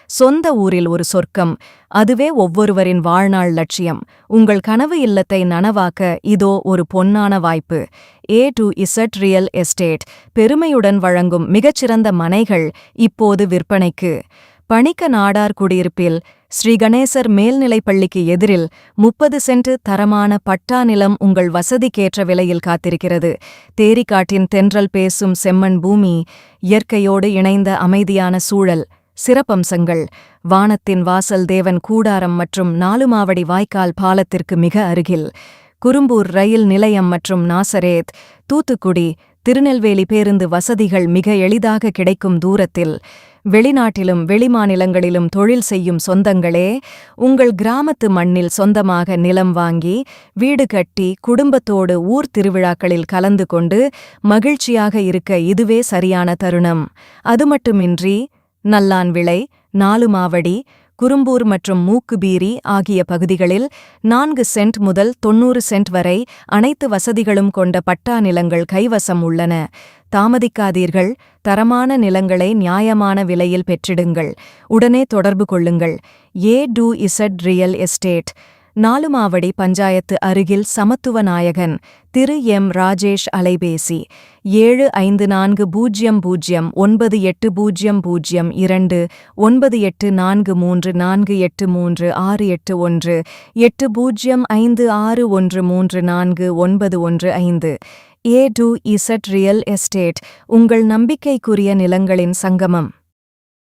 சொந்த ஊரில் ஒரு சொர்க்கம், அதுவே ஒவ்வொருவரின் வாழ்நாள் லட்சியம். உங்கள் கனவு இல்லத்தை நனவாக்க இதோ ஒரு பொன்னான வாய்ப்பு. A to Z real estate பெருமையுடன் வழங்கும் மிகச்சிறந்த மனைகள் இப்போது விற்பனைக்கு. பணிக்க நாடார் குடியிருப்பில் ஸ்ரீ கணேசர் மேல்நிலைப்பள்ளிக்கு எதிரில் 30 சென்ட் தரமான பட்டா நிலம் உங்கள் வசதிக்கேற்ற விலையில் காத்திருக்கிறது. தேரிக்காட்டின் தென்றல் பேசும் செம்மண் பூமி, இயற்கையோடு இணைந்த அமைதியான சூழல். சிறப்பம்சங்கள்: வானத்தின் வாசல், தேவன் கூடாரம் மற்றும் நாலுமாவடி வாய்க்கால் பாலத்திற்கு மிக அருகில். குரும்பூர் ரயில் நிலையம் மற்றும் நாசரேத், தூத்துக்குடி, திருநெல்வேலி பேருந்து வசதிகள் மிக எளிதாக கிடைக்கும் தூரத்தில். வெளிநாட்டிலும் வெளிமாநிலங்களிலும் தொழில் செய்யும் சொந்தங்களே, உங்கள் கிராமத்து மண்ணில் சொந்தமாக நிலம் வாங்கி வீடு கட்டி குடும்பத்தோடு ஊர் திருவிழாக்களில் கலந்து கொண்டு மகிழ்ச்சியாக இருக்க இதுவே சரியான தருணம். அதுமட்டுமின்றி நல்லான்விளை, நாலுமாவடி, குரும்பூர் மற்றும் மூக்குபீரி ஆகிய பகுதிகளில் 4 சென்ட் முதல் 90 சென்ட் வரை அனைத்து வசதிகளும் கொண்ட பட்டா நிலங்கள் கைவசம் உள்ளன. தாமதிக்காதீர்கள், தரமான நிலங்களை நியாயமான விலையில் பெற்றிடுங்கள். உடனே தொடர்பு கொள்ளுங்கள். A to Z real estate, Nalumavadi panchayat அருகில், சமத்துவ நாயகன், திரு எம். ராஜேஷ். அலைபேசி: 750098002802 9843448681 8056134915. A to Z real estate, உங்கள் நம்பிக்கைக்குரிய நிலங்களின் சங்கமம்.